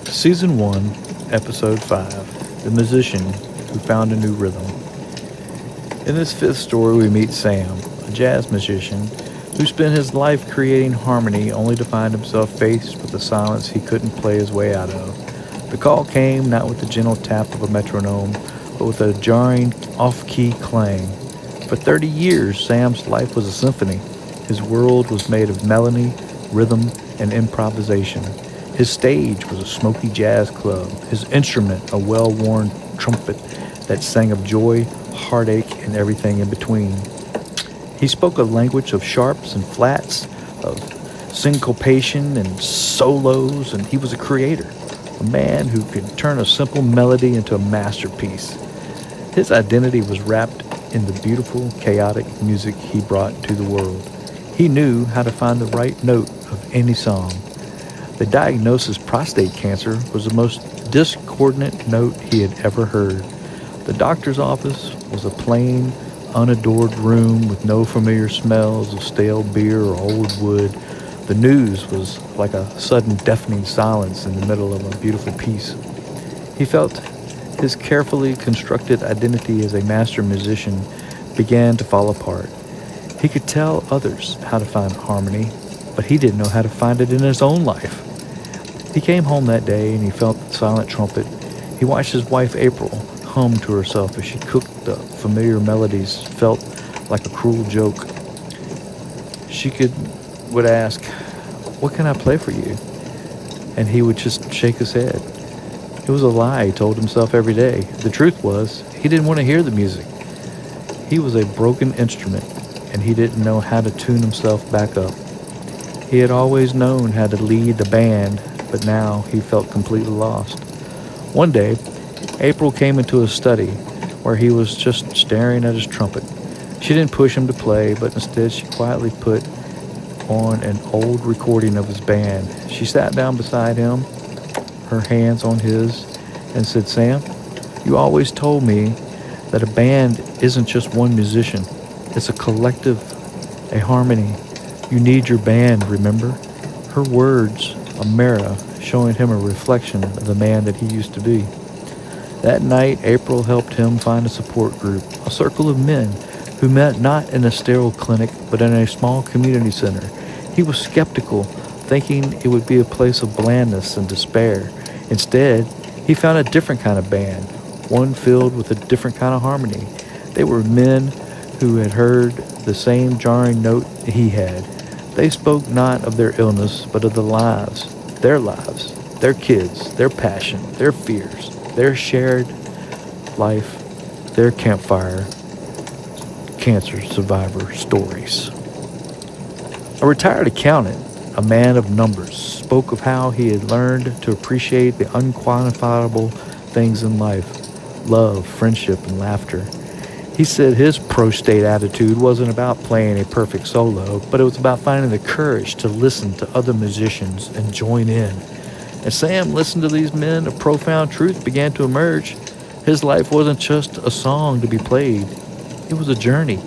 Season 1, Episode 5, The Musician Who Found a New Rhythm. In this fifth story, we meet Sam, a jazz musician who spent his life creating harmony only to find himself faced with a silence he couldn't play his way out of. The call came not with the gentle tap of a metronome, but with a jarring, off-key clang. For 30 years, Sam's life was a symphony. His world was made of melody, rhythm, and improvisation. His stage was a smoky jazz club, his instrument a well-worn trumpet that sang of joy, heartache, and everything in between. He spoke a language of sharps and flats, of syncopation and solos, and he was a creator, a man who could turn a simple melody into a masterpiece. His identity was wrapped in the beautiful, chaotic music he brought to the world. He knew how to find the right note of any song. The diagnosis prostate cancer was the most discordant note he had ever heard. The doctor's office was a plain, unadored room with no familiar smells of stale beer or old wood. The news was like a sudden deafening silence in the middle of a beautiful piece. He felt his carefully constructed identity as a master musician began to fall apart. He could tell others how to find harmony, but he didn't know how to find it in his own life. He came home that day and he felt the silent trumpet. He watched his wife April hum to herself as she cooked the familiar melodies, felt like a cruel joke. She would ask, "What can I play for you?" And he would just shake his head. It was a lie he told himself every day. The truth was, he didn't want to hear the music. He was a broken instrument, and he didn't know how to tune himself back up. He had always known how to lead the band, but now he felt completely lost. One day, April came into his study, where he was just staring at his trumpet. She didn't push him to play, but instead she quietly put on an old recording of his band. She sat down beside him, her hands on his, and said, "Sam, you always told me that a band isn't just one musician. It's a collective, a harmony. You need your band, remember?" Her words, a mirror showing him a reflection of the man that he used to be. That night, April helped him find a support group, a circle of men who met not in a sterile clinic, but in a small community center. He was skeptical, thinking it would be a place of blandness and despair. Instead, he found a different kind of band, one filled with a different kind of harmony. They were men who had heard the same jarring note he had. They spoke not of their illness, but of the lives, their kids, their passion, their fears, their shared life, their campfire cancer survivor stories. A retired accountant, a man of numbers, spoke of how he had learned to appreciate the unquantifiable things in life, love, friendship, and laughter. He said his pro-state attitude wasn't about playing a perfect solo, but it was about finding the courage to listen to other musicians and join in. As Sam listened to these men, a profound truth began to emerge. His life wasn't just a song to be played. It was a journey,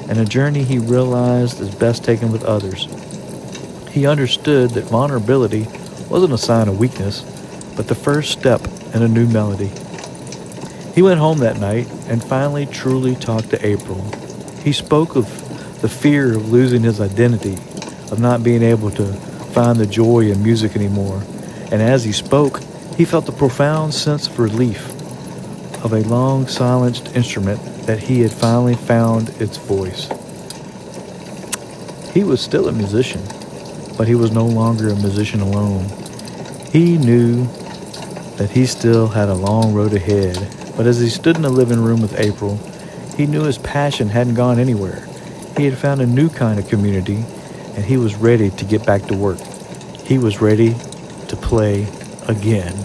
and a journey he realized is best taken with others. He understood that vulnerability wasn't a sign of weakness, but the first step in a new melody. He went home that night and finally truly talked to April. He spoke of the fear of losing his identity, of not being able to find the joy in music anymore. And as he spoke, he felt a profound sense of relief, of a long-silenced instrument that he had finally found its voice. He was still a musician, but he was no longer a musician alone. He knew that he still had a long road ahead, but as he stood in the living room with April, he knew his passion hadn't gone anywhere. He had found a new kind of community, and he was ready to get back to work. He was ready to play again.